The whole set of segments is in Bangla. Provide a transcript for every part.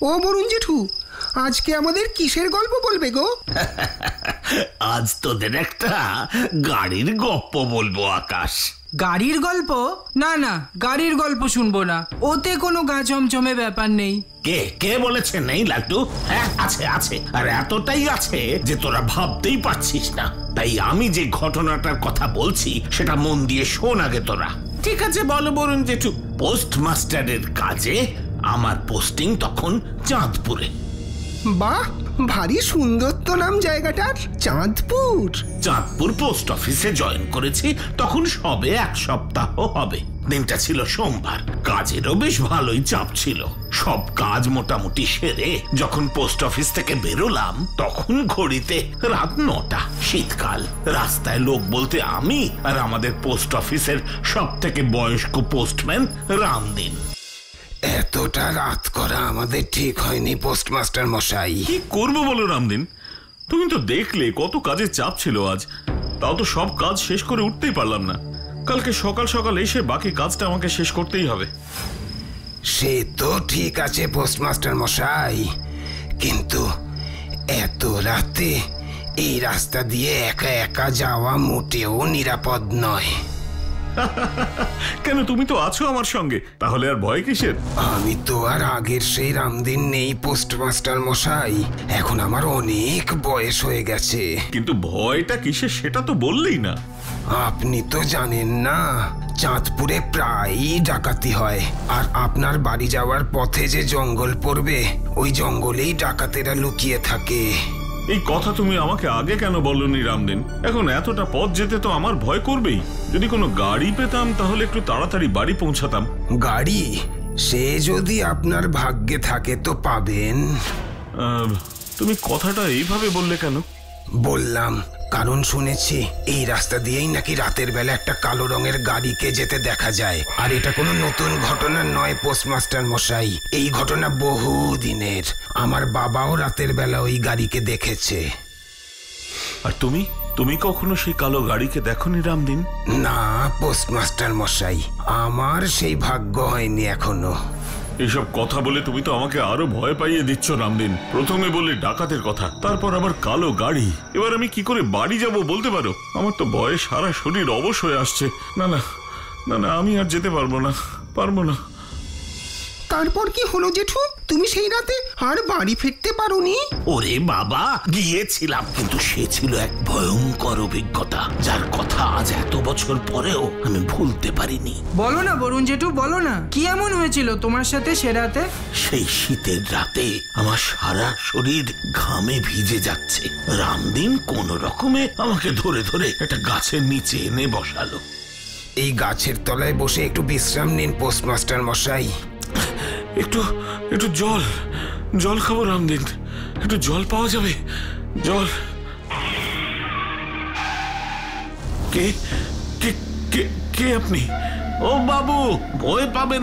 ও বরুণ জেঠু, আজকে আমাদের কিসের গল্প বলবে গো? আজ তোদের একটা গাড়ির গপ্প বলবো আকাশ। গাড়ির গল্প? না না, গাড়ির গল্প শুনবো না, ওতে কোনো গা চমচমে ব্যাপার নেই। কে কে বলেছে নেই লাট্টু? হ্যাঁ আছে আছে, আর এতটাই আছে যে তোরা ভাবতেই পারছিস না। তাই আমি যে ঘটনাটার কথা বলছি সেটা মন দিয়ে শোন আগে তোরা। ঠিক আছে বলো বরুণ জেঠু। পোস্টমাস্টারের কাজে আমার পোস্টিং তখন চাঁদপুরে। বাহ, ভারী সুন্দর তো নাম জায়গাটার, চাঁদপুর। চাঁদপুর পোস্ট অফিসে জয়েন করেছি তখন সবে 1 সপ্তাহ হবে। দিনটা ছিল সোমবার। কাজেরও বেশ ভালোই চাপ ছিল। সব কাজ মোটামুটি সেরে যখন পোস্ট অফিস থেকে বেরোলাম তখন ঘড়িতে রাত 9টা। শীতকাল। রাস্তায় লোক বলতে আমি আর আমাদের পোস্ট অফিসের সব থেকে বয়স্ক পোস্টম্যান রামদিন। এতটা রাত করা আমাদের ঠিক হয়নি পোস্টমাস্টার মশাই। কি করবো বলো রামদিন, তুমি তো দেখলে কত কাজের চাপ ছিল আজ। তাও তো সব কাজ শেষ করে উঠতেই পারলাম না। কালকে সকাল সকাল এসে বাকি কাজটা আমাকে শেষ করতেই হবে। সে তো ঠিক আছে পোস্টমাস্টার মশাই, কিন্তু এত রাতে এই রাস্তা দিয়ে একা একা যাওয়া মোটেও নিরাপদ নয়। কেন, তুমি তো আছো আমার সঙ্গে, তাহলে আর ভয় কিসের? আমি তো আর আগের সেই রামদিন নেই পোস্টমাস্টার মশাই। এখন আমার অনেক বয়স হয়ে গেছে। কিন্তু ভয়টা কিসের সেটা তো বললেই না। আপনি তো জানেন না, চাঁদপুরে প্রায়ই ডাকাতি হয়। আর আপনার বাড়ি যাওয়ার পথে যে জঙ্গল পড়বে, ওই জঙ্গলেই ডাকাতেরা লুকিয়ে থাকে। এই কথা তুমি আমাকে আগে কেন বলনি রামদিন? এখন এতটা পথ যেতে তো আমার ভয় করবেই। যদি কোনো গাড়ি পেতাম তাহলে একটু তাড়াতাড়ি বাড়ি পৌঁছাতাম। গাড়ি? সে যদি আপনার ভাগ্যে থাকে তো পাবেন। তুমি কথাটা এইভাবে বললে কেন? বললাম কারণ শুনেছি এই রাস্তা দিয়েই নাকি রাতের বেলা একটা কালো রঙের গাড়িকে যেতে দেখা যায়। আর এটা কোনো নতুন ঘটনা নয় পোস্টমাস্টার মশাই, এই ঘটনা বহু দিনের। আমার বাবাও রাতের বেলা ওই গাড়িকে দেখেছে। আর তুমি কখনো সেই কালো গাড়িকে দেখোনি রামদিন? না পোস্টমাস্টার মশাই, আমার সেই ভাগ্য হয়নি এখনো। এসব কথা বলে তুমি তো আমাকে আরো ভয় পাইয়ে দিচ্ছ রামদিন। প্রথমে বললে ডাকাতের কথা, তারপর আবার কালো গাড়ি। এবার আমি কি করে বাড়ি যাব বলতে পারো? আমার তো ভয়ে সারা শরীর অবশ হয়ে আসছে। না না না না, আমি আর যেতে পারবো না। তারপর কি হলো জেঠু? তুমি সেই রাতে আর বাড়ি ফিরতে পারোনি? ওরে বাবা, গিয়েছিলাম, কিন্তু সে ছিল এক ভয়ঙ্কর অভিজ্ঞতা, যার কথা আজ এত বছর পরেও আমি ভুলতে পারিনি। বলো না বরুণ জেঠু, বলো না, কি এমন হয়েছিল তোমার সাথে সে রাতে? সেই শীতের রাতে আমার সারা শরীর ঘামে ভিজে যাচ্ছে। রামদিন কোন রকমে আমাকে ধরে ধরে একটা গাছের নিচে এনে বসালো। এই গাছের তলায় বসে একটু বিশ্রাম নিন পোস্টমাস্টার মশাই। একটু জল খাবো রামদিন। একটু জল পাওয়া যাবে? জল? কে আপনি? ও বাবু, ভয় পাবেন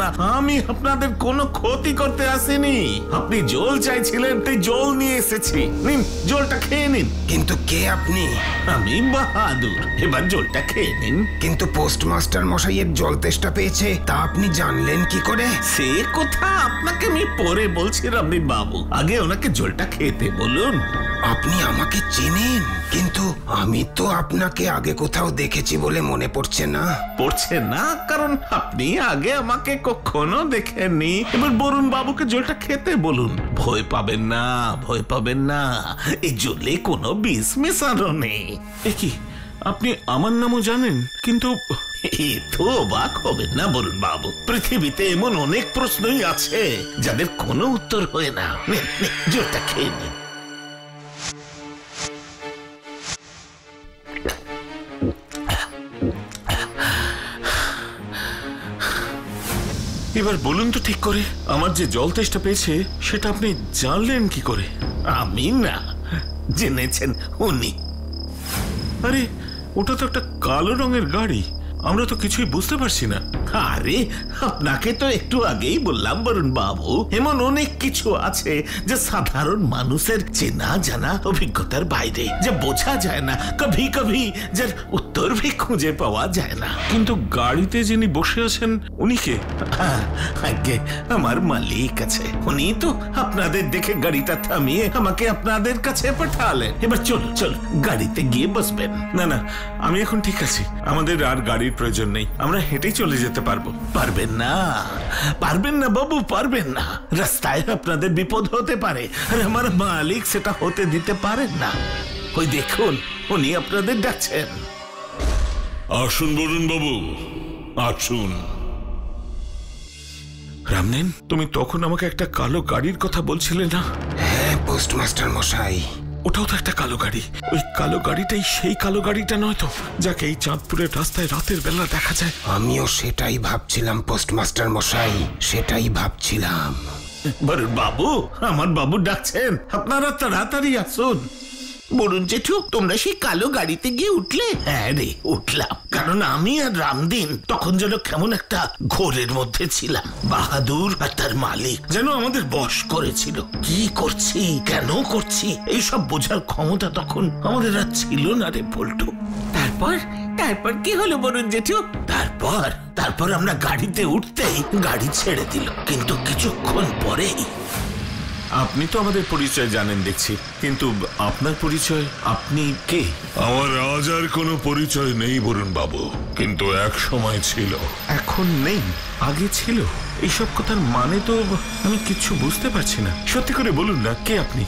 না, আমি আপনাদের কোনো ক্ষতি করতে আসিনি। আপনি জল চাইছিলেন তাই জল নিয়ে এসেছি, নিন জলটা খেয়ে নিন। কিন্তু কে আপনি? আমি বাহাদুর, এবার জলটা খেয়ে নিন। কিন্তু পোস্টমাস্টার মশাইয়ের জল তেষ্টা পেয়েছে, তা আপনি জানলেন কি করে? সে কথা আপনাকে আমি পরে বলছি রামদিন বাবু, আগে ওনাকে জলটা খেতে বলুন। আপনি আমাকে চেনেন? কিন্তু আমি তো আপনাকে আগে কোথাও দেখেছি বলে মনে পড়ছে না। পড়ছে না কারণ আপনি আগে আমাকে কখনো দেখেননি। এবার বরুণ বাবুকে জলটা খেতে বলুন। ভয় পাবেন না, এই জলে কোনো বিষ মেশানো নেই। কি আপনি আমার নামও জানেন? কিন্তু তো অবাক হবেন না বরুণ বাবু, পৃথিবীতে এমন অনেক প্রশ্নই আছে যাদের কোনো উত্তর হয় না। জলটা খেয়ে নিন। এবার বলুন তো ঠিক করে, আমার যে জল তেষ্টা পেয়েছে সেটা আপনি জানলেন কি করে? আমি না, জেনেছেন উনি। আরে ওটা তো একটা কালো রঙের গাড়ি, আমরা তো কিছুই বুঝতে পারছি না। আরে আপনাকে তো একটু আগেই বললাম বরুণ বাবু, এমন অনেক কিছু আছে যে সাধারণ মানুষের চেনা জানা অভিজ্ঞতার বাইরে, যে বোঝা যায় না, কভি কভি যার উত্তর ভি খুঁজে পাওয়া যায় না। কিন্তু গাড়িতে যিনি বসে আছেন উনি কে? আগে আমার মালিক আছে, উনি তো আপনাদের দেখে গাড়িটা থামিয়ে আমাকে আপনাদের কাছে পাঠালেন। এবার চল চল গাড়িতে গিয়ে বসবেন। না না, আমি এখন ঠিক আছি, আমাদের আর গাড়ির প্রয়োজন নেই, আমরা হেঁটেই চলে যেতে পারবো। পারবেন না, পারবেন না বাবু, পারবেন না। রাস্তায় আপনাদের বিপদ হতে পারে, আর আমার মালিক সেটা হতে দিতে পারেন না। ওই দেখুন উনি আপনাদের ডাকছেন। আসুন বরুণ বাবু, আসুন। রামনেন, তুমি তখন আমাকে একটা কালো গাড়ির কথা বলছিলে না? হ্যাঁ পোস্টমাস্টার মশাই, ওটাও তো একটা কালো গাড়ি। ওই কালো গাড়িটাই সেই কালো গাড়িটা নয় তো, যাকে এই চাঁদপুরের রাস্তায় রাতের বেলা দেখা যায়? আমিও সেটাই ভাবছিলাম পোস্টমাস্টার মশাই, সেটাই ভাবছিলাম। বরুণ বাবু, আমার বাবু ডাকছেন, আপনারা তাড়াতাড়ি আসুন। বরুণ জেঠু, তোমরা সেই কালো গাড়িতে গিয়ে উঠলে? হ্যাঁ রে, উঠলাম। কারণ আমি আর রামদিন তখন যেন কেমন একটা ঘোরের মধ্যে ছিলাম। বাহাদুর আর তার মালিক যেন আমাদের বশ করেছিল। কি করছি, কেন করছি, এইসব বোঝার ক্ষমতা তখন আমাদের আর ছিল না রে পল্টু। তারপর তারপর কি হলো বরুণ জেঠু? তারপর আমরা গাড়িতে উঠতেই গাড়ি ছেড়ে দিল, কিন্তু কিছুক্ষণ পরেই। আপনি তো আমাদের পরিচয় জানেন দেখছি, কিন্তু আপনার পরিচয়, আপনি কে? আমার আজ আর কোনো পরিচয় নেই বরুণ বাবু, কিন্তু এক সময় ছিল। এখন নেই, আগে ছিল। এইসব কথার মানে তো আমি কিচ্ছু বুঝতে পারছি না। সত্যি করে বলুন না, কে আপনি?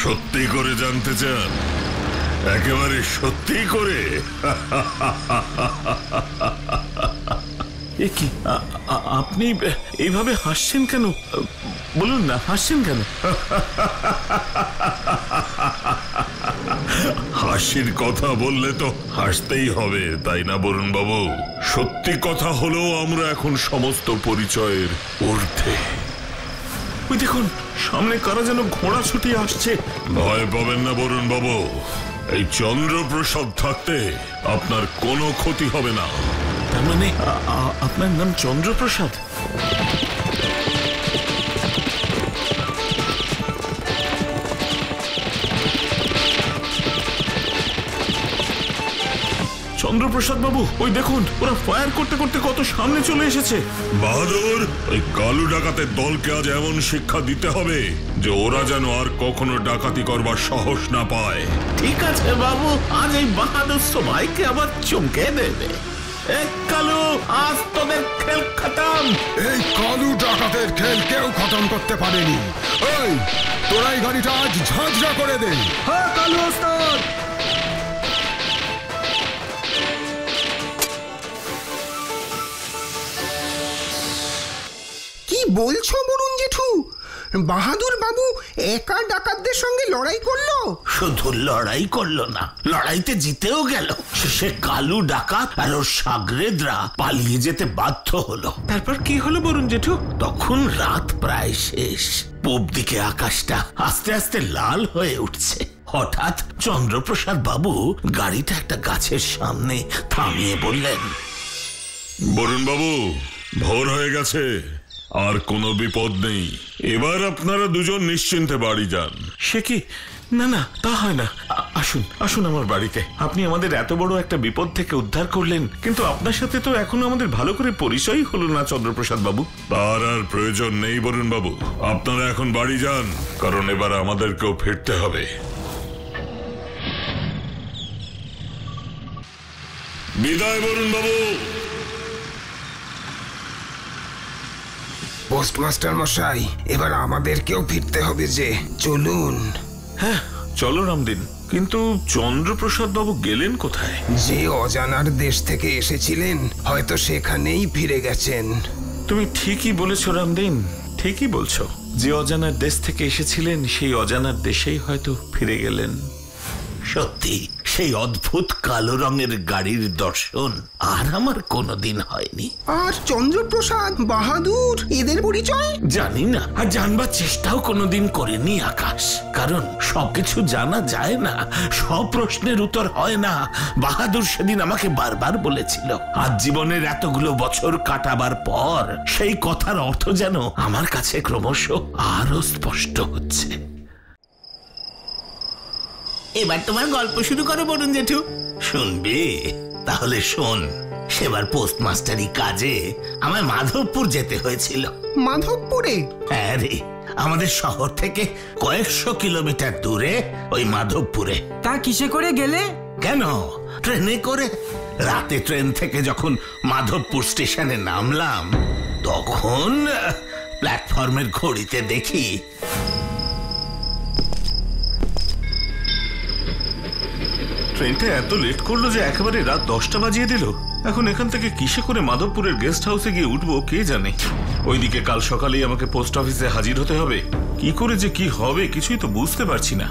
সত্যি করে জানতে চান? একেবারে সত্যি করে? এ কি, আপনি এইভাবে হাসছেন কেন? বলুন না, হাসছেন কেন? হাসির কথা বললে তো হাসতেই হবে, তাই না বরুণ বাবু? সত্যি কথা হলো আমরা এখন সমস্ত পরিচয়ের ঊর্ধ্বে। ওই দেখুন, সামনে কারা যেন ঘোড়া ছুটিয়ে আসছে। ভয় পাবেন না বরুণ বাবু, এই চন্দ্রপ্রসাদ থাকতে আপনার কোনো ক্ষতি হবে না। তার মানে আপনার নাম চন্দ্রপ্রসাদ? চন্দ্রপ্রসাদ বাবু, ওই দেখুন, ওরা ফায়ার করতে করতে কত সামনে চলে এসেছে। বাহাদুর, ওই কালু ডাকাতের দলকে আজ এমন শিক্ষা দিতে হবে যে ওরা যেন আর কখনো ডাকাতি করবার সাহস না পায়। ঠিক আছে বাবু, আজ এই বাহাদুর সবাইকে আবার চমকে দেবে। কালু, আজ তোদের খেল খতম। এই কালু ডাকাতের খেল কেউ খতম করতে পারেনি। এই তোরাই গাড়িটা আজ ঝাঁঝরা করে দে। হ্যাঁ কালু ওস্তাদ। কি বলছো বরুণ জেঠু? বাহাদুর বাবু একা ডাকাতদের সঙ্গে লড়াই করলো? শুধু লড়াই করলো না, লড়াইতে জিতেও গেল। শেষে কালু ডাকাত আর ওর সাগরেদরা পালিয়ে যেতে বাধ্য হলো। তারপর কি হলো বরুণ জেঠু? তখন রাত প্রায় শেষ, পূব দিকে আকাশটা আস্তে আস্তে লাল হয়ে উঠছে। হঠাৎ চন্দ্রপ্রসাদ বাবু গাড়িটা একটা গাছের সামনে থামিয়ে বললেন, বরুণ বাবু, ভোর হয়ে গেছে, আর কোনো বিপদ নেই। এবার আপনারা দুজন নিশ্চিন্তে বাড়ি যান। সে কি? না না, তা হয় না। আসুন আসুন আমার বাড়িতে। আপনি আমাদের এত বড় একটা বিপদ থেকে উদ্ধার করলেন, কিন্তু আপনার সাথে তো এখনো আমাদের ভালো করে পরিচয়ই হলো না চন্দ্রপ্রসাদ বাবু। তার আর প্রয়োজন নেই বরুণ বাবু, আপনারা এখন বাড়ি যান, কারণ এবার আমাদেরকেও ফিরতে হবে। বিদায় বরুণ বাবু। পোস্টমাস্টার মশাই, এবার আমাদেরকেও ফিরতে হবে যে, চলুন। হ্যাঁ চলো রামদিন, কিন্তু চন্দ্রপ্রসাদ বাবু গেলেন কোথায়? যে অজানার দেশ থেকে এসেছিলেন, হয়তো সেখানেই ফিরে গেছেন। তুমি ঠিকই বলেছো রামদিন, ঠিকই বলছো। যে অজানার দেশ থেকে এসেছিলেন সেই অজানার দেশেই হয়তো ফিরে গেলেন। সত্যি সেই অদ্ভুত কালো রঙের গাড়ির দর্শন আর আমার কোনোদিন হয়নি। আর চন্দ্রপ্রসাদ, বাহাদুর এদের পরিচয় জানি না, আর জানবার চেষ্টাও কোনোদিন করিনি আকাশ। কারণ সবকিছু জানা যায় না, সব প্রশ্নের উত্তর হয় না। বাহাদুর সেদিন আমাকে বারবার বলেছিল, আজ জীবনের এতগুলো বছর কাটাবার পর সেই কথার অর্থ যেন আমার কাছে ক্রমশ আরো স্পষ্ট হচ্ছে। এবার তোমার গল্প শুরু করো বরুণ জেঠু। শুনবি? তাহলে শোন। সেবার পোস্টমাস্টারি কাজে আমায় মাধবপুর যেতে হয়েছিল। মাধবপুরে? হ্যাঁ রে, আমাদের শহর থেকে কয়েকশো কিলোমিটার দূরে ওই মাধবপুরে। তা কিসে করে গেলে? কেন, ট্রেনে করে। রাতে ট্রেন থেকে যখন মাধবপুর স্টেশনে নামলাম তখন প্ল্যাটফর্মের ঘড়িতে দেখি ট্রেনটা এত লেট করলো যে একেবারে রাত 10টা বাজিয়ে দিল। এখন এখান থেকে কিসে করে মাধবপুরের গেস্ট হাউসে গিয়ে উঠবো কে জানে। ওইদিকে কাল সকালেই আমাকে পোস্ট অফিসে হাজির হতে হবে। কি করে যে কি হবে কিছুই তো বুঝতে পারছি না।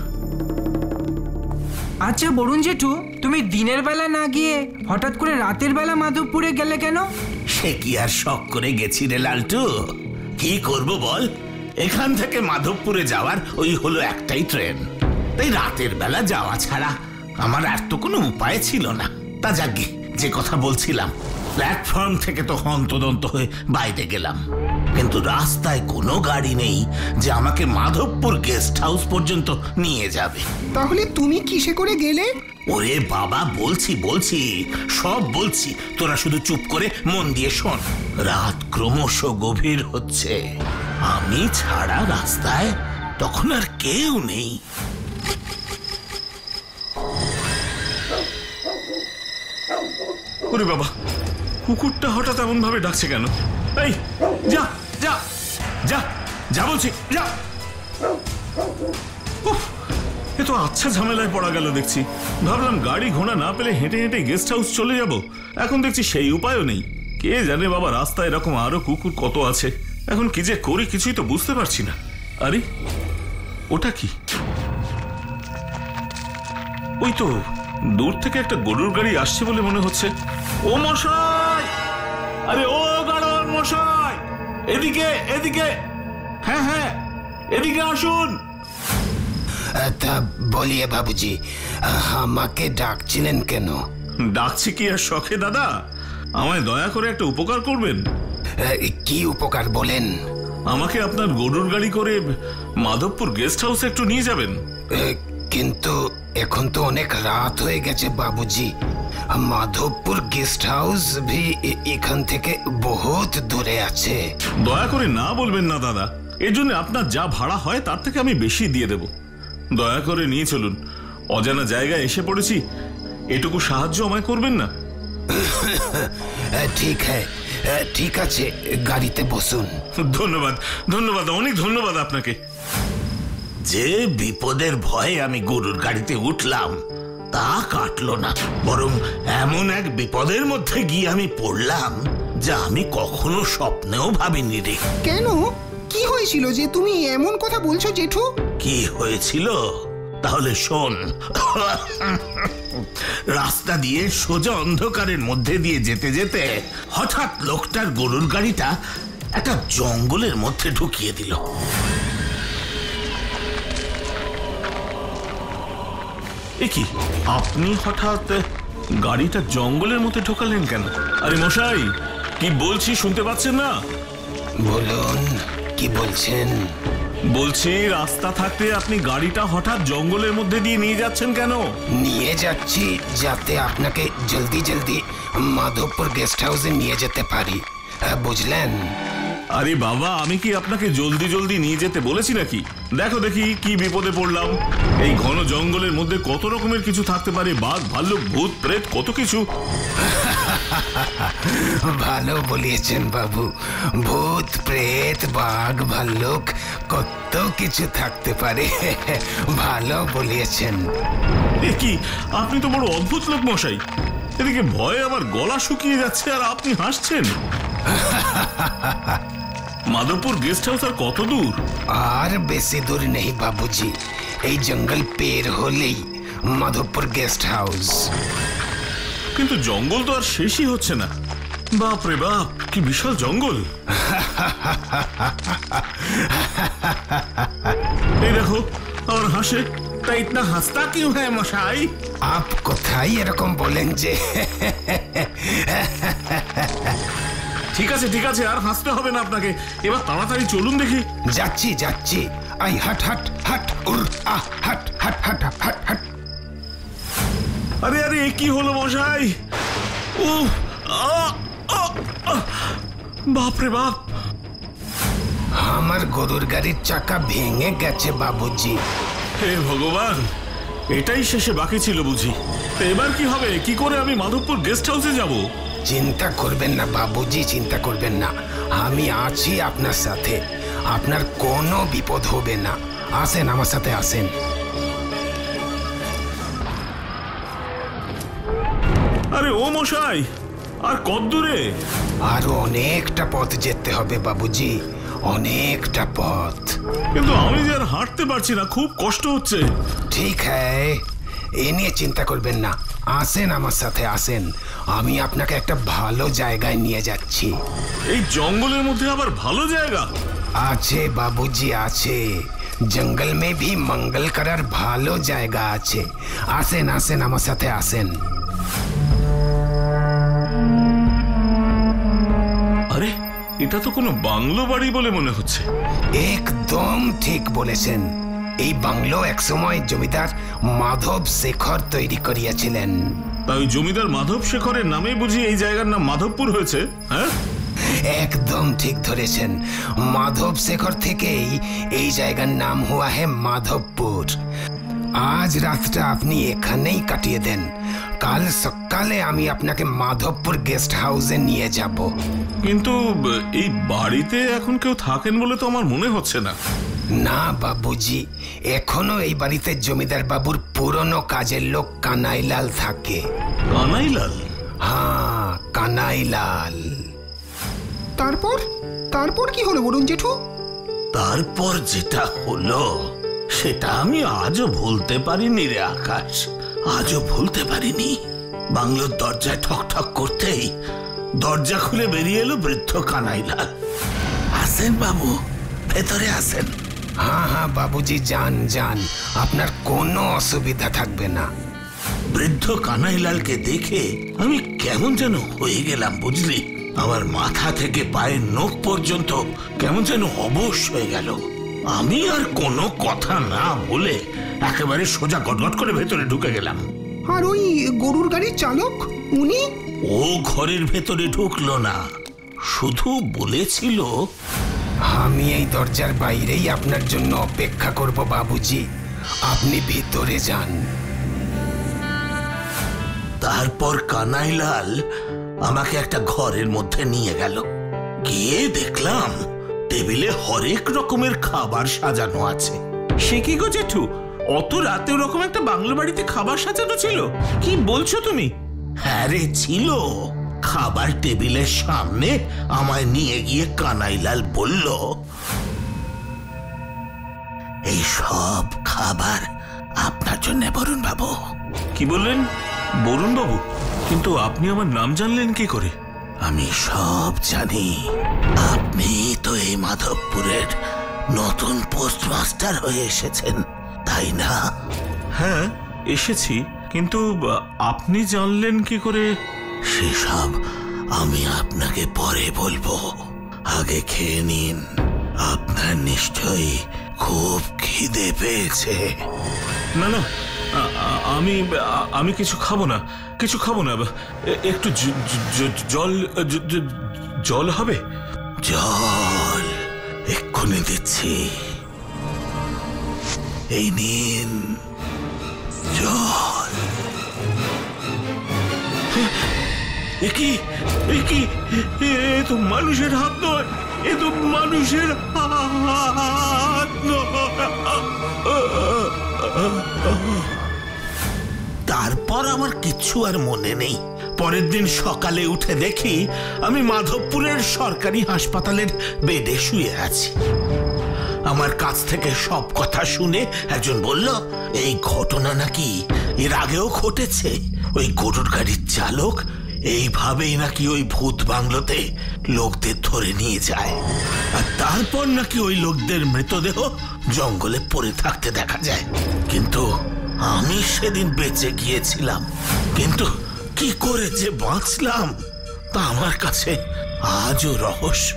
আচ্ছা বরুণ জেঠু, তুমি দিনের বেলা না গিয়ে হঠাৎ করে রাতের বেলা মাধবপুরে গেলে কেন? সে কি আর শখ করে গেছি রে লালটু? কি করব বল, এখান থেকে মাধবপুরে যাওয়ার ওই হলো একটাই ট্রেন। তাই রাতের বেলা যাওয়া ছাড়া আমার আর তো কোনো উপায় ছিল না। তা যাগে, যে কথা বলছিলাম, প্ল্যাটফর্ম থেকে তো হন্তদন্ত হয়ে বাইরে গেলাম, কিন্তু রাস্তায় কোনো গাড়ি নেই যে আমাকে মাধবপুর গেস্ট হাউস পর্যন্ত নিয়ে যাবে। তাহলে তুমি কিসে করে গেলে? ওরে বাবা, বলছি সব বলছি, তোরা শুধু চুপ করে মন দিয়ে শোন। রাত ক্রমশ গভীর হচ্ছে, আমি ছাড়া রাস্তায় তখন আর কেউ নেই। ওরে বাবা, কুকুরটা হঠাৎ এমন ভাবে ডাকছে কেন? এই যা যা যা যা বলছি, যা। এ তো আচ্ছা ঝামেলায় পড়া গেল দেখছি। ভাবলাম গাড়ি ঘোড়া না পেলে হেঁটে হেঁটে গেস্ট হাউস চলে যাব, এখন দেখছি সেই উপায়ও নেই। কে জানে বাবা, রাস্তায় এরকম আরো কুকুর কত আছে। এখন কি যে করি কিছুই তো বুঝতে পারছি না। আরে ওটা কি? ওই তো দূর থেকে একটা গরুর গাড়ি আসছে বলে মনে হচ্ছে। ও মশাই, আরে ও গাড়ন মশাই, এদিকে এদিকে, হ্যাঁ হ্যাঁ এদিকে আসুন। তা বলিয়ে বাবুজি, আমাকে ডাকছিলেন কেন? ডাকছি কি আর শখে দাদা? আমায় দয়া করে একটা উপকার করবেন। কি উপকার বলেন? আমাকে আপনার গরুর গাড়ি করে মাধবপুর গেস্ট হাউসে একটু নিয়ে যাবেন। কিন্তু এখন তো অনেক রাত হয়ে গেছে বাবুজি। মাধবপুর গেস্ট হাউস ভি এখান থেকে বহুত দূরে আছে। দয়া করে না বলবেন না দাদা, এর জন্য আপনার যা ভাড়া হয় তার থেকে আমি বেশি দিয়ে দেব। দয়া করে নিয়ে চলুন, অজানা জায়গায় এসে পড়েছি, এটুকু সাহায্য আমায় করবেন না? ঠিক আছে, গাড়িতে বসুন। ধন্যবাদ ধন্যবাদ, অনেক ধন্যবাদ আপনাকে। যে বিপদের ভয়ে আমি গরুর গাড়িতে উঠলাম তা কাটলো না, বরং এমন এক বিপদের মধ্যে গিয়ে আমি পড়লাম যা আমি কখনো স্বপ্নেও ভাবিনি রে। কেন, কি হয়েছিল যে তুমি এমন কথা বলছো জেঠু? কি হয়েছিল তাহলে শোন। রাস্তা দিয়ে সোজা অন্ধকারের মধ্যে দিয়ে যেতে যেতে হঠাৎ লোকটার গরুর গাড়িটা একটা জঙ্গলের মধ্যে ঢুকিয়ে দিল। এ কি, আপনি হঠাৎ গাড়িটা জঙ্গলের মধ্যে ঢোকালেন কেন? আরে মশাই, কি বলছি শুনতে পাচ্ছেন না? বলুন, কি বলছেন? বলছি রাস্তা থাকতে আপনি গাড়িটা হঠাৎ জঙ্গলের মধ্যে দিয়ে নিয়ে যাচ্ছেন কেন? নিয়ে যাচ্ছি যাতে আপনাকে জলদি জলদি মাধবপুর গেস্ট হাউসে নিয়ে যেতে পারি, বুঝলেন? আরে বাবা, আমি কি আপনাকে জলদি জলদি নিয়ে যেতে বলেছি নাকি? দেখো দেখি কি বিপদে পড়লাম। এই ঘন জঙ্গলের মধ্যে কত রকমের কিছু থাকতে পারে, বাঘ ভাল্লুক ভূত প্রেত কত কিছু। ভালো বলিয়েছেন বাবু, ভূত প্রেত বাঘ ভাল্লুক কত কিছু থাকতে পারে। ভালো বলিয়েছেন। এ কি, আপনি তো বড় অদ্ভুত লোক মশাই। এদিকে ভয়ে আমার গলা শুকিয়ে যাচ্ছে আর আপনি হাসছেন। মাধবপুর গেস্ট হাউস আর কত দূর? আর বেশি দূর নেই বাবুজি, এই জঙ্গল পের হলেই মাধবপুর গেস্ট হাউস। কিন্তু জঙ্গল তো আর শেষই হচ্ছে না। বাপ রে বাপ, কি বিশাল জঙ্গল! এই দেখো আমার হাসে। তা ইতনা হাসতা কিউ হ্যায় মশাই? আপ কোথায় এরকম বলেন যে? ঠিক আছে ঠিক আছে, আর হাসতে হবে না আপনাকে। এবার তাড়াতাড়ি চলুন দেখি। যাচ্ছি যাচ্ছি। আই হাট হাট হাট উর আ হাট হাট হাট হাট হাট। আরে আরে, কি হলো মশাই? ও বাপরে বাপ, আমার গরুর গাড়ির চাকা ভেঙে গেছে বাবুজি। হে ভগবান, এটাই শেষে বাকি ছিল বুঝি। এবার কি হবে? কি করে আমি মাধবপুর গেস্ট হাউসে যাব? চিন্তা করবেন না বাবুজি, চিন্তা করবেন না। আমি আছি আপনার সাথে, আপনার কোনো বিপদ হবে না। আসেন আমার সাথে, আসেন। আরে ও মশাই, আর কত দূরে? আরো অনেকটা পথ যেতে হবে বাবুজি, অনেকটা পথ। কিন্তু আমি যে আর হাঁটতে পারছি না, খুব কষ্ট হচ্ছে। ঠিক হ্যায়, এ নিয়ে চিন্তা করবেন না। আসেন আমার সাথে, আসেন। আমি আপনাকে একটা ভালো জায়গায় নিয়ে যাচ্ছি। এই জঙ্গলের মধ্যে আবার ভালো জায়গা আছে বাবুজি, আছে। জঙ্গল মে ভি মঙ্গল করার ভালো জায়গা আছে। আসেন আসেন আমার সাথে, আসেন। আরে, এটা তো কোনো বাংলো বাড়ি বলে মনে হচ্ছে। একদম ঠিক বলেছেন। এই বাংলো একসময় জমিদার মাধব শেখর তৈরি করিয়াছিলেন। তাই জমিদার মাধব শেখরের নামে বুঝি এই জায়গার নাম মাধবপুর হয়েছে? হ্যাঁ, একদম ঠিক ধরেছেন। মাধব শেখর থেকেই এই জায়গার নাম হুয়া হে মাধবপুর। আজ রাতটা আপনি এখানেই কাটিয়ে দেন। কাল সকালে আমি আপনাকে মাধবপুর গেস্ট হাউসে নিয়ে যাব। কিন্তু এই বাড়িতে এখন কেউ থাকেন বলে তো আমার মনে হচ্ছে না। না বাবুজি, এখনো এই বাড়িতে জমিদার বাবুর পুরনো কাজের লোক কানাইলাল থাকে। কানাইলাল? হ্যাঁ, কানাইলাল। তারপর তারপর কি হলো বলুন জেঠু? তারপর যেটা হলো সেটা আমি আজও ভুলতে পারিনি রে আকাশ, আজও ভুলতে পারিনি। বাংলোর দরজায় ঠক ঠক করতেই দরজা খুলে বেরিয়ে এলো বৃদ্ধ কানাইলাল। আসেন বাবু, ভেতরে আসেন। হ্যাঁ হ্যাঁ বাবুজি, যান যান, আপনার কোনো অসুবিধা থাকবে না। বৃদ্ধ কানাইলালকে দেখে আমি কেমন যেন হয়ে গেলাম বুঝলি। আমার মাথা থেকে পায়ের নখ পর্যন্ত কেমন যেন অবশ হয়ে গেল। আমি আর কোনো কথা না বলে একেবারে সোজা গটগট করে ভেতরে ঢুকে গেলাম। আর ওই গরুর গাড়ির চালক, উনি? ও ঘরের ভেতরে ঢুকলো না, শুধু বলেছিল, আমি এই দরজার বাইরেই আপনার জন্য অপেক্ষা করব বাবুজি, আপনি ভিতরে যান। তারপর কানাইলাল আমাকে একটা ঘরের মধ্যে নিয়ে গেল। গিয়ে দেখলাম টেবিলে হরেক রকমের খাবার সাজানো আছে। সে কি গো জেঠু, অত রাতে ওরকম একটা বাংলো বাড়িতে খাবার সাজানো ছিল? কি বলছো তুমি? হ্যাঁ রে, ছিল। খাবার টেবিলের সামনে আমায় নিয়ে গিয়ে কানাইলাল বলল, এই সব খাবার আপনার জন্য বরুণ বাবু। কি বললেন? বরুণ বাবু? কিন্তু আপনি আমার নাম জানলেন কি করে? আমি সব জানি। আপনি তো এই মাধবপুরের নতুন পোস্টমাস্টার হয়ে এসেছেন, তাই না? হ্যাঁ, এসেছি। কিন্তু আপনি জানলেন কি করে? সেসব আমি আপনাকে পরে বলবো, আগে খেয়ে নিন। আপনার নিশ্চয়ই খুব খিদে পেয়েছে। না না, আমি কিছু খাবো না, কিছু খাবো না। একটু জল হবে? জল এক্ষুনি দিচ্ছি, এই নিন জল। এ কি? এ তো মানুষের হাত নয়, এ তো মানুষের হাত নয়। তারপর আমার কিচ্ছু আর মনে নেই। পরের দিন সকালে উঠে দেখি আমি মাধবপুরের সরকারি হাসপাতালের বেডে শুয়ে আছি। আমার কাছ থেকে সব কথা শুনে একজন বলল, এই ঘটনা নাকি এর আগেও ঘটেছে। ওই গরুর গাড়ির চালক এইভাবেই নাকি ওই ভূত বাংলোতে লোকদের ধরে নিয়ে যায়, আর তারপর নাকি ওই লোকদের মৃতদেহ জঙ্গলে পড়ে থাকতে দেখা যায়। কিন্তু আমি সেদিন বেঁচে গিয়েছিলাম, কিন্তু কি করে যে বাঁচলাম তা আমার কাছে আজও রহস্য।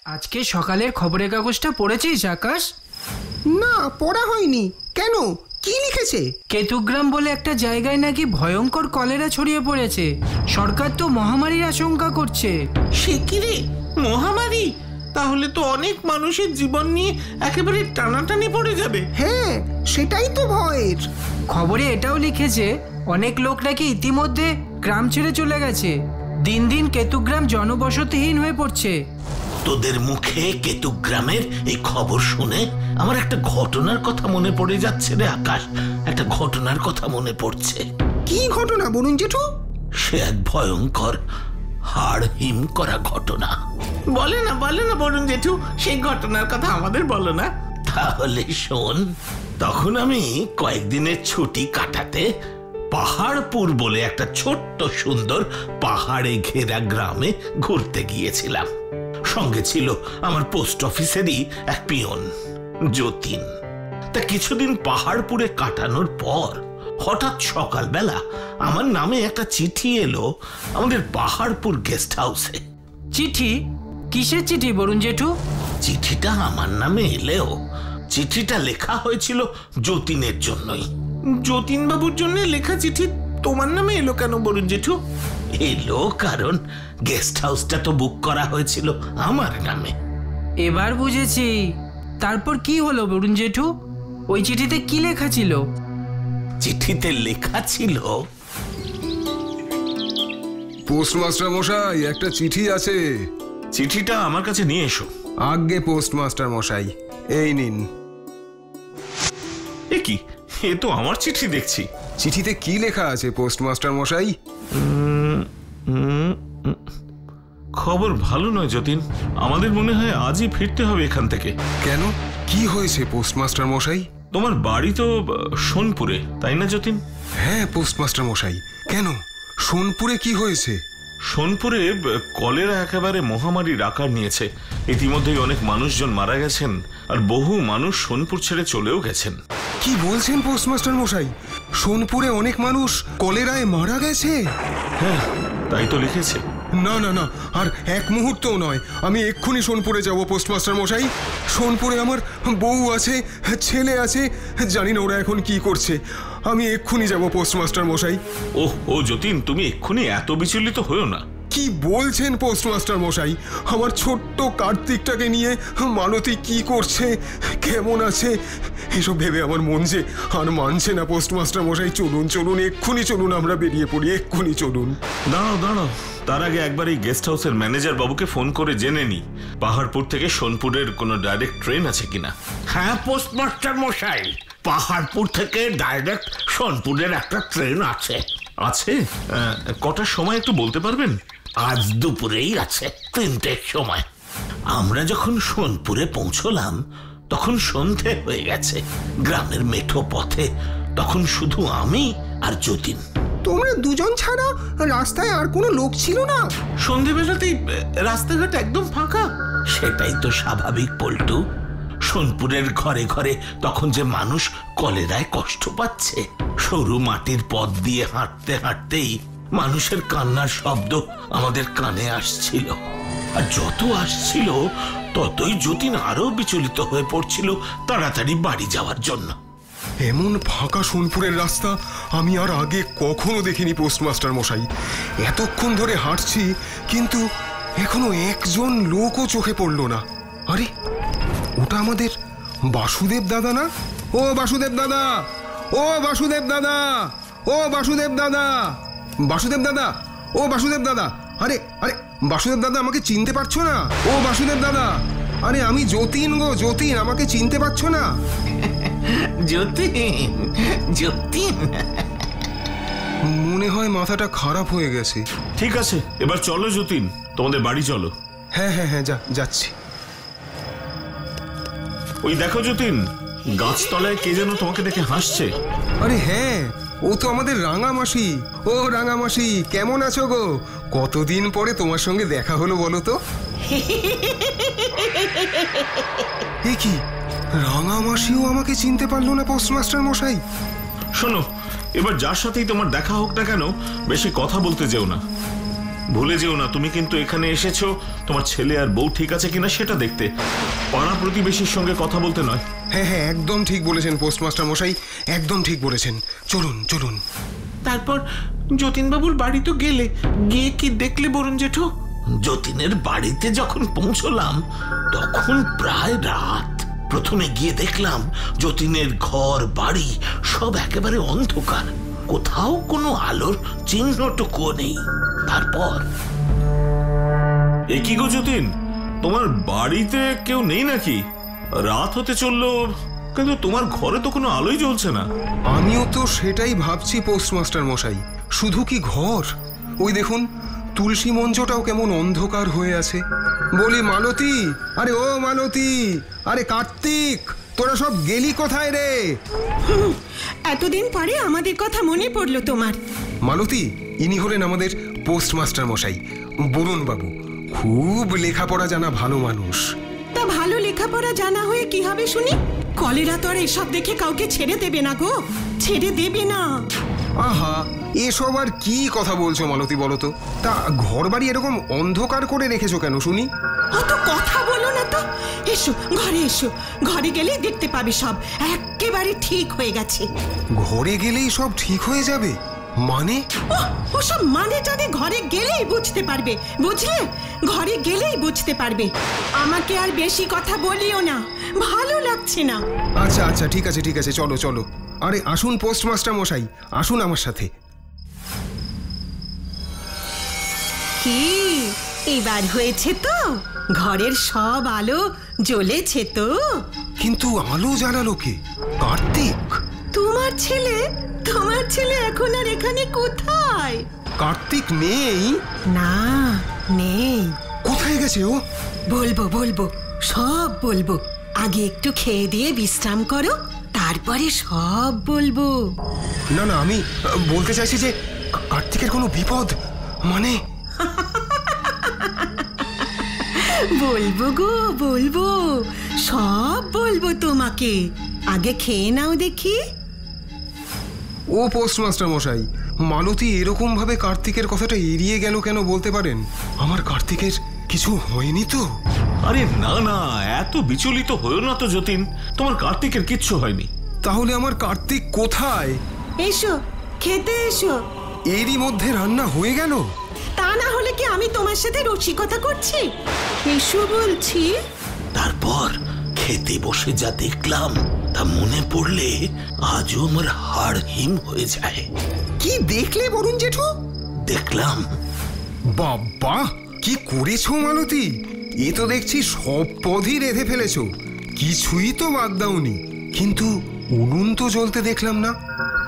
আজকে সকালের খবরের কাগজটা পড়েছিস আকাশ? না, পড়া হয়নি। কেন, কি লিখেছে? কেতুগ্রাম বলে একটা জায়গায় নাকি ভয়ঙ্কর কলেরা ছড়িয়ে পড়েছে। সরকার তো মহামারীর আশঙ্কা করছে। সে কি রে, মহামারী? তাহলে তো অনেক মানুষের জীবন নিয়ে একেবারে টানাটানি পড়ে যাবে। হ্যাঁ, সেটাই তো ভয়ের। খবরে এটাও লিখেছে অনেক লোক নাকি ইতিমধ্যে গ্রাম ছেড়ে চলে গেছে। দিন দিন কেতুগ্রাম জনবসতিহীন হয়ে পড়ছে। তোদের মুখে কেতুগ্রামের এই খবর শুনে আমার একটা ঘটনার কথা মনে পড়ে যাচ্ছে রে আকাশ। একটা ঘটনার কথা মনে পড়ছে। কি ঘটনা বলুন জেঠু? সে এক ভয়ঙ্কর হাড় হিম করা ঘটনা। বলে না বলুন জেঠু, সেই ঘটনার কথা আমাদের বলো না। তাহলে শোন, তখন আমি কয়েকদিনের ছুটি কাটাতে পাহাড়পুর বলে একটা ছোট্ট সুন্দর পাহাড়ে ঘেরা গ্রামে ঘুরতে গিয়েছিলাম। সঙ্গে ছিল আমার পোস্ট অফিসেরই এক পিয়ন, যতীন। তা কিছুদিন পাহাড়পুরে কাটানোর পর হঠাৎ সকালবেলা আমার নামে একটা চিঠি এলো আমাদের পাহাড়পুর গেস্ট হাউসে। চিঠি? কিসের চিঠি বরুণ জেঠু? চিঠিটা আমার নামে এলেও চিঠিটা লেখা হয়েছিল যতীনের জন্যই। যতীন বাবুর জন্য লেখা চিঠি তোমার নামে এলো কেন বলুন জেঠু? এলো কারণ গেস্ট হাউসটা তো বুক করা হয়েছিল আমার নামে। এবার বুঝেছি। তারপর কি হলো বরুণ জেঠু? ওই চিঠিতে কি লেখা ছিল? চিঠিতে লেখা ছিল, পোস্টমাস্টার মশাই, একটা চিঠি আছে। চিঠিটা আমার কাছে নিয়ে এসো। আজ্ঞে পোস্টমাস্টার মশাই, এই নিন। এ কি, এ তো আমার চিঠি দেখছি। চিঠিতে কি লেখা আছে পোস্টমাস্টার মশাই? খবর ভালো নয় যতীন। আমাদের মনে হয় আজই ফিরতে হবে এখান থেকে। কেন, কি হয়েছে পোস্টমাস্টার মশাই? তোমার বাড়ি তো সোনপুরে, তাই না যতীন? হ্যাঁ পোস্টমাস্টার মশাই। কেন, সোনপুরে কি হয়েছে? সোনপুরে কলেরা একেবারে মহামারীর আকার নিয়েছে। ইতিমধ্যেই অনেক মানুষজন মারা গেছেন, আর বহু মানুষ সোনপুর ছেড়ে চলেও গেছেন। কি বলছেন পোস্টমাস্টার মশাই? সোনপুরে অনেক মানুষ কলেরায় মারা গেছে? হ্যাঁ, তাই তো লিখেছে। না না না, আর এক মুহূর্তও নয়। আমি এক্ষুনি সোনপুরে যাব পোস্টমাস্টার মশাই। সোনপুরে আমার বউ আছে, ছেলে আছে, জানি না ওরা এখন কি করছে। আমি এক্ষুনি যাব পোস্টমাস্টার মশাই। ও যতীন, তুমি এক্ষুনি এত বিচলিত হয়েও না। কি বলছেন পোস্টমাস্টার মশাই? আমার ছোট্ট কার্তিকটাকে নিয়ে মালতী কি করছে, কেমন আছে, এসব ভেবে আমার মন যে আর মানছে না। পোস্টমাস্টার মশাই, চলুন চলুন, এক্ষুনি চলুন, আমরা বেরিয়ে পড়ি, এক্ষুনি চলুন। দাঁড়াও, তার আগে একবার এই গেস্ট হাউসের ম্যানেজার বাবুকে ফোন করে জেনে নি পাহাড়পুর থেকে সোনপুরের কোনো ডাইরেক্ট ট্রেন আছে কিনা। হ্যাঁ পোস্টমাস্টার মশাই, পাহাড়পুর থেকে ডাইরেক্ট সোনপুরের একটা ট্রেন আছে। আছে? কটার সময় একটু বলতে পারবেন? আজ দুপুরেই আছে, 3টের সময়। আমরা যখন সোনপুরে পৌঁছলাম তখন সন্ধে হয়ে গেছে। গ্রামের মেঠো পথে তখন শুধু আমি আর যতীন। তোমরা দুজন ছাড়া রাস্তায় আর কোনো লোক ছিল না? সন্ধেবেলাতেই রাস্তাঘাট একদম ফাঁকা। সেটাই তো স্বাভাবিক পল্টু। সোনপুরের ঘরে ঘরে তখন যে মানুষ কলেরায় কষ্ট পাচ্ছে। সরু মাটির পথ দিয়ে হাঁটতে হাঁটতেই মানুষের কান্নার শব্দ আমাদের কানে আসছিল। আর যত আসছিল ততই যতীন আরো বিচলিত হয়ে পড়ছিল তাড়াতাড়ি বাড়ি যাওয়ার জন্য। এমন ফাঁকা সোনপুরের রাস্তা আমি আর আগে কখনো দেখিনি পোস্টমাস্টার মশাই। এতক্ষণ ধরে হাঁটছি, কিন্তু এখনো একজন লোকও চোখে পড়ল না। আরে, ওটা আমাদের বাসুদেব দাদা না? ও বাসুদেব দাদা, ও বাসুদেব দাদা, ও বাসুদেব দাদা, বাসুদেব দাদা, ও বাসুদেব দাদা। আরে আরে বাসুদেব দাদা, আমাকে চিনতে পারছো না? ও বাসুদেব দাদা, আরে আমি যতীন গো, যতীন, আমাকে চিনতে পারছো না? যতীন মনে হয় মাথাটা খারাপ হয়ে গেছে। ঠিক আছে, এবার চলো যতীন, তোমাদের বাড়ি চলো। হ্যাঁ হ্যাঁ হ্যাঁ, যাচ্ছি। ওই দেখো যতীন, গাছতলায় কে যেন তোমাকে দেখে হাসছে। আরে হ্যাঁ, ও তো আমাদের রাঙামাসি। ও রাঙামাসি, কেমন আছো গো? কতদিন পরে তোমার সঙ্গে দেখা হলো বলো তো। এ কি, রাঙামাসিও আমাকে চিনতে পারলো না পোস্টমাস্টার মশাই? শোনো, এবার যার সাথেই তোমার দেখা হোক না কেন, বেশি কথা বলতে যেও না। ভুলে যেও না তুমি কিন্তু এখানে এসেছো তোমার ছেলে আর বউ ঠিক আছে কিনা সেটা দেখতে, পাড়া প্রতিবেশীর সঙ্গে কথা বলতে নয়। হ্যাঁ হ্যাঁ, একদম ঠিক বলেছেন পোস্টমাস্টার মশাই, একদম ঠিক বলেছেন। চলুন চলুন। তারপর যতীনবাবুর বাড়ি তো গেলে, গিয়ে কি দেখলে বরুণ জেঠু? যতীনের বাড়িতে যখন পৌঁছলাম তখন প্রায় রাত। প্রথমে গিয়ে দেখলাম যতীনের ঘর বাড়ি সব একেবারে অন্ধকার, কোথাও কোনো আলোর চিহ্নটুকুও নেই। তারপর এ কি গো যতীন, তোমার বাড়িতে কেউ নেই নাকি? রাত হতে চললো, কিন্তু তোমার ঘরে তো কোনো আলোই জ্বলছে না। আমিও তো সেটাই ভাবছি পোস্টমাস্টার মশাই। শুধু কি ঘর, ওই দেখুন তুলসী মঞ্চটাও কেমন অন্ধকার হয়ে আছে। বলি মালতী, আরে ও মালতী, আরে কার্তিক, তোরা সব গেলি কোথায় রে? এতদিন পরে আমাদের কথা মনে পড়লো তোমার। মালতী, ইনি হলেন আমাদের পোস্টমাস্টার মশাই, বরুণ বাবু। খুব লেখাপড়া জানা ভালো মানুষ। তা ভালো লেখাপড়া জানা হয়ে কি হবে শুনি? কলেরা তো আর এসব দেখে কাউকে ছেড়ে দেবে না গো, ছেড়ে দেবে না। আহা, এসব আর কি কথা বলছো মালতী বলো তো? তা ঘর বাড়ি এরকম অন্ধকার করে রেখেছো কেন শুনি? অত কথা বলো না তো, এসো ঘরে এসো, ঘরে গেলেই দেখতে পাবে সব একেবারে ঠিক হয়ে গেছে। ঘরে গেলেই সব ঠিক হয়ে যাবে মানে? ওসব মানে টানে ঘরে গেলেই বুঝতে পারবে, বুঝলে? ঘরে গেলেই বুঝতে পারবে। আমাকে আর বেশি কথা বলিও না, ভালো লাগছে না। আচ্ছা আচ্ছা, ঠিক আছে ঠিক আছে, চলো চলো। আরে আসুন পোস্টমাস্টার মশাই, আসুন আমার সাথে। কি এবার হয়েছে তো? ঘরের সব আলো জ্বলেছে তো? কিন্তু আলো জ্বালালো কে? কার্তিক। তোমার ছেলে, তোমার ছেলে এখন আর এখানে কোথায়? কার্তিক নেই? না, নেই। কোথায় গেছে ও? বলবো বলবো, সব বলবো। আগে একটু খেয়ে দিয়ে বিশ্রাম করো, তারপরে সব বলবো। না না, আমি বলতে চাইছি যে কার্তিকের কোনো বিপদ মানে? বলবো গো, বলবো, সব বলবো তোমাকে। আগে খেয়ে নাও দেখি। ও পোস্টমাস্টার মশাই, মালতী এরকম ভাবে কার্তিকের কথাটা এড়িয়ে গেল কেন বলতে পারেন? আমার কার্তিকের কিছু হয়নি তো? আরে না না, এত বিচলিত হয়েও না তো যতীন, তোমার কার্তিকের কিচ্ছু হয়নি। তাহলে আমার কার্তিক কোথায়? এসো, খেতে এসো। এরই মধ্যে রান্না হয়ে গেল? তা না হলে কি আমি তোমার সাথে রসিকতা করছি? এসো বলছি। তারপর খেতে বসে যা দেখলাম তা মনে পড়লে আজও আমার হাড় হিম হয়ে যায়। কি দেখলে বরুণ জেঠু? দেখলাম বাবা, কি করেছো মালতী? এ তো দেখছি সব পদই রেঁধে ফেলেছো, কিছুই তো বাদ দাওনি। কিন্তু উনুন তো জ্বলতে দেখলাম না।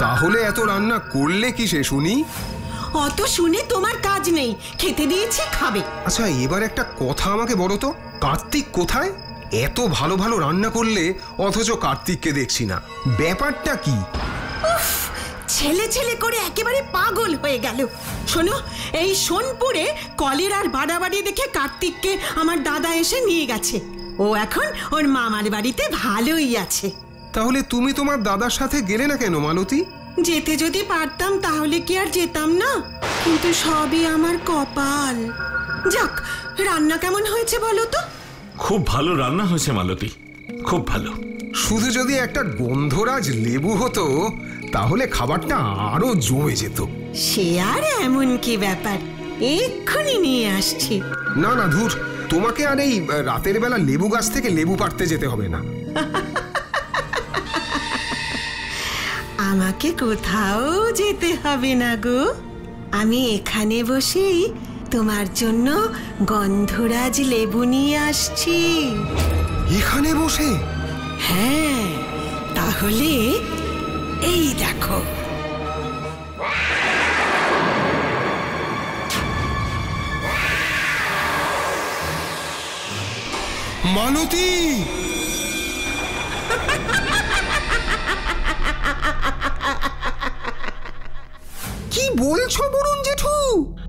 তাহলে এত রান্না করলে কি সে শুনি? অত শুনে তোমার কাজ নেই, খেতে দিয়েছি, খাবে। আচ্ছা, এবার একটা কথা আমাকে বলো তো, কার্তিক কোথায়? এত ভালো ভালো রান্না করলে অথচ কার্তিককে দেখছি না, ব্যাপারটা কি? উফ, ছেলে ছেলে করে একেবারে পাগল হয়ে গেল। শোনো, এই সোনপুরে কলেরার বাড়াবাড়ি দেখে কার্তিককে আমার দাদা এসে নিয়ে গেছে। ও এখন ওর মামার বাড়িতে ভালোই আছে। তাহলে তুমি তোমার দাদার সাথে গেলে না কেন মালতী? যেতে যদি পারতাম তাহলে কি আর যেতাম না? কিন্তু সবই আমার কপাল। যাক, রান্না কেমন হয়েছে বলো তো? খুব ভালো রান্না হয়েছে মালতী, খুব ভালো। শুধু যদি একটা গন্ধরাজ লেবু হতো তাহলে খাবারটা আরো জমে যেত। সে আর এমন কি ব্যাপার, এক্ষুনি নিয়ে আসছি। না না, ধুর, তোমাকে আর এই রাতের বেলা লেবু গাছ থেকে লেবু পাড়তে যেতে হবে না। আমাকে কোথাও যেতে হবে না গো, আমি এখানে বসেই তোমার জন্য গন্ধরাজ লেবু নিয়ে আসছি। এখানে বসে? হ্যাঁ, তাহলে এই দেখো। মালতী! বলছো বরুণ জেঠু?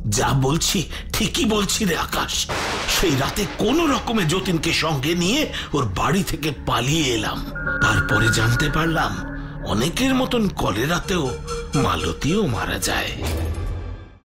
যা বলছি ঠিকই বলছি রে আকাশ। সেই রাতে কোনো রকমে যতীনকে সঙ্গে নিয়ে ওর বাড়ি থেকে পালিয়ে এলাম। তারপরে জানতে পারলাম অনেকের মতন কলেরাতেও মালতীও মারা যায়।